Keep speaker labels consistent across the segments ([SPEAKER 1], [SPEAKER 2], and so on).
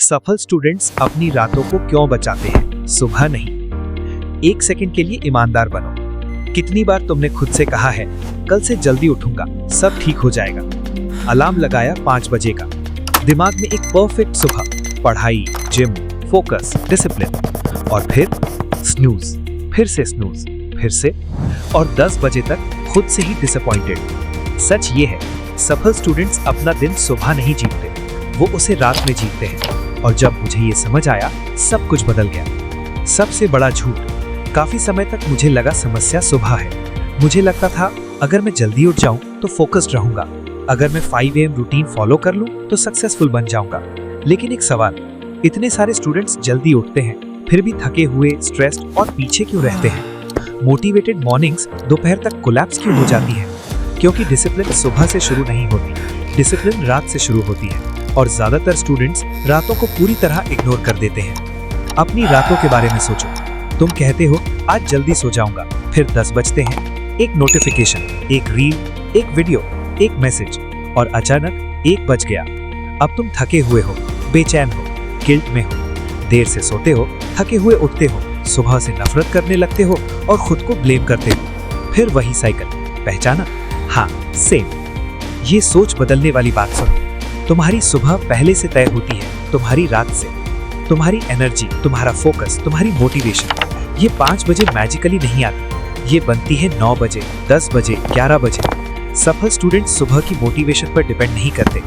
[SPEAKER 1] सफल स्टूडेंट्स अपनी रातों को क्यों बचाते हैं, सुबह नहीं। एक सेकंड के लिए ईमानदार बनो। कितनी बार तुमने खुद से कहा है कल से जल्दी उठूंगा, सब ठीक हो जाएगा। अलार्म लगाया 5 बजे का, दिमाग में एक परफेक्ट सुबह, पढ़ाई, जिम, फोकस, डिसिप्लिन, और फिर स्नूज, फिर से स्नूज, फिर से, और 10 बजे तक खुद से ही डिसअपॉइंटेड। सच ये है, सफल स्टूडेंट्स अपना दिन सुबह नहीं जीतते, वो उसे रात में जीतते हैं। और जब मुझे ये समझ आया, सब कुछ बदल गया। सबसे बड़ा झूठ, काफी समय तक मुझे लगा समस्या सुबह है। मुझे लगता था अगर मैं जल्दी उठ जाऊं तो फोकस्ड रहूंगा, अगर मैं 5 AM रूटीन फॉलो कर लूं तो सक्सेसफुल बन जाऊंगा। लेकिन एक सवाल, इतने सारे स्टूडेंट्स जल्दी उठते हैं, फिर भी थके हुए, स्ट्रेस्ड और पीछे क्यों रहते हैं? मोटिवेटेड मॉर्निंग्स दोपहर तक कोलैप्स क्यों हो जाती है? क्योंकि डिसिप्लिन सुबह से शुरू नहीं होती, डिसिप्लिन रात से शुरू होती है। और ज्यादातर स्टूडेंट्स रातों को पूरी तरह इग्नोर कर देते हैं। अपनी रातों के बारे में सोचो। तुम कहते हो आज जल्दी सो जाऊंगा, फिर 10 बजते हैं, एक नोटिफिकेशन, एक रील, एक वीडियो, एक मैसेज, और अचानक 1 बज गया। अब तुम थके हुए हो, बेचैन हो, गिल्ट में हो, देर से सोते हो, थके हुए उठते हो, सुबह से नफरत करने लगते हो और खुद को ब्लेम करते हो। फिर वही साइकिल। पहचाना? हाँ, सेम। ये सोच बदलने वाली बात सुनो। तुम्हारी सुबह पहले से तय होती है, तुम्हारी रात से। तुम्हारी एनर्जी, तुम्हारा फोकस, तुम्हारी मोटिवेशन, ये 5 बजे मैजिकली नहीं आती, ये बनती है 9 बजे, 10 बजे, 11 बजे। सफल स्टूडेंट सुबह की मोटिवेशन पर डिपेंड नहीं करते,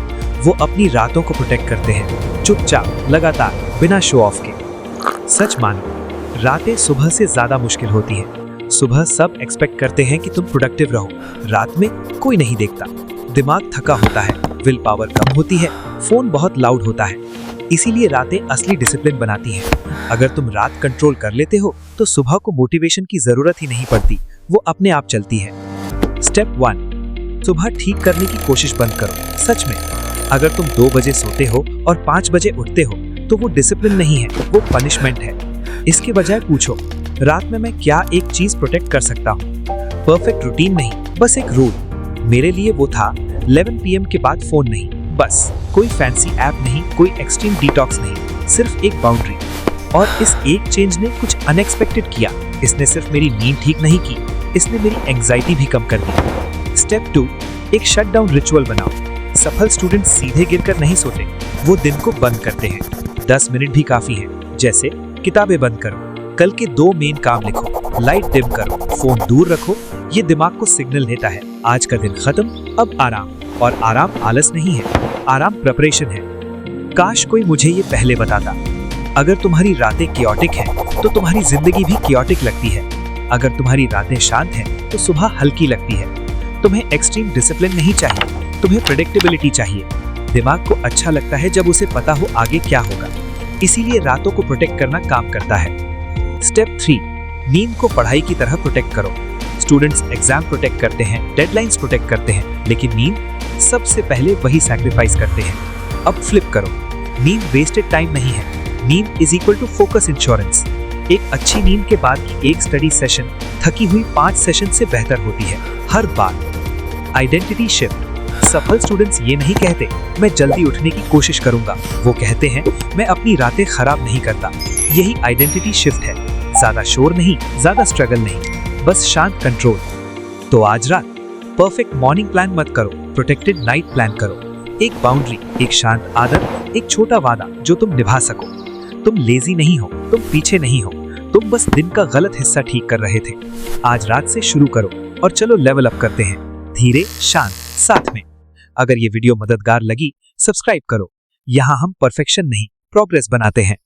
[SPEAKER 1] वो अपनी रातों को प्रोटेक्ट करते हैं, चुपचाप, लगातार, बिना शो ऑफ के। सच मानो, रातें सुबह से ज्यादा मुश्किल होती है। सुबह सब एक्सपेक्ट करते हैं कि तुम प्रोडक्टिव रहो, रात में कोई नहीं देखता। दिमाग थका होता है, विल पावर कम होती है, फोन बहुत लाउड होता है। इसीलिए रातें असली डिसिप्लिन बनाती हैं। अगर तुम रात कंट्रोल कर लेते हो तो सुबह को मोटिवेशन की जरूरत ही नहीं पड़ती, वो अपने आप चलती है। स्टेप 1, सुबह ठीक करने की कोशिश बंद करो। सच में, अगर तुम 2 बजे सोते हो और 5 बजे उठते हो तो वो डिसिप्लिन नहीं है, वो पनिशमेंट है। इसके बजाय पूछो, रात में मैं क्या एक चीज प्रोटेक्ट कर सकता हूँ? परफेक्ट रूटीन नहीं, बस एक रूल। मेरे लिए वो था 11 PM के बाद फोन नहीं, बस। कोई फैंसी ऐप नहीं, कोई एक्सट्रीम डिटॉक्स नहीं, सिर्फ एक बाउंड्री। और इस एक चेंज ने कुछ अनएक्सपेक्टेड किया। इसने सिर्फ मेरी नींद ठीक नहीं की, इसने मेरी एंजाइटी भी कम कर दी। स्टेप 2, एक शटडाउन रिचुअल बनाओ। सफल स्टूडेंट सीधे गिरकर नहीं सोते, वो दिन को बंद करते हैं। 10 मिनट भी काफी है। जैसे किताबें बंद करो, कल के 2 मेन काम लिखो, लाइट डिम करो, फोन दूर रखो। ये दिमाग को सिग्नल देता है, आज का दिन खत्म, अब आराम। और आराम आलस नहीं है, आराम प्रिपरेशन है। काश कोई मुझे ये पहले बताता। अगर तुम्हारी रातें कियोटिक हैं, तो तुम्हारी जिंदगी भी कियोटिक लगती है। अगर तुम्हारी रातें शांत हैं, तो सुबह हल्की लगती है। तुम्हें एक्सट्रीम डिसिप्लिन नहीं चाहिए, तुम्हें प्रेडिक्टेबिलिटी चाहिए। दिमाग को अच्छा लगता है जब उसे पता हो आगे क्या होगा, इसीलिए रातों को प्रोटेक्ट करना काम करता है। स्टेप 3, नींद को पढ़ाई की तरह प्रोटेक्ट करो। स्टूडेंट्स एग्जाम प्रोटेक्ट करते हैं, डेडलाइंस प्रोटेक्ट करते हैं, लेकिन नींद सबसे पहले वही सैक्रिफाइस करते हैं। अब फ्लिप करो, नींद वेस्टेड टाइम नहीं है, नींद is equal to focus insurance. एक अच्छी नींद के बाद की एक स्टडी सेशन थकी हुई 5 सेशन से बेहतर होती है, हर बार। आइडेंटिटी शिफ्ट, सफल स्टूडेंट्स ये नहीं कहते मैं जल्दी उठने की कोशिश करूंगा, वो कहते हैं मैं अपनी रातें खराब नहीं करता। यही आइडेंटिटी शिफ्ट है। ज्यादा शोर नहीं, ज्यादा स्ट्रगल नहीं, बस शांत कंट्रोल। तो आज रात परफेक्ट मॉर्निंग प्लान मत करो, प्रोटेक्टेड नाइट प्लान करो। एक बाउंड्री, एक शांत आदत, एक छोटा वादा जो तुम निभा सको। तुम लेजी नहीं हो, तुम पीछे नहीं हो, तुम बस दिन का गलत हिस्सा ठीक कर रहे थे। आज रात से शुरू करो और चलो लेवल अप करते हैं, धीरे, शांत, साथ में। अगर ये वीडियो मददगार लगी, सब्सक्राइब करो। यहाँ हम परफेक्शन नहीं, प्रोग्रेस बनाते हैं।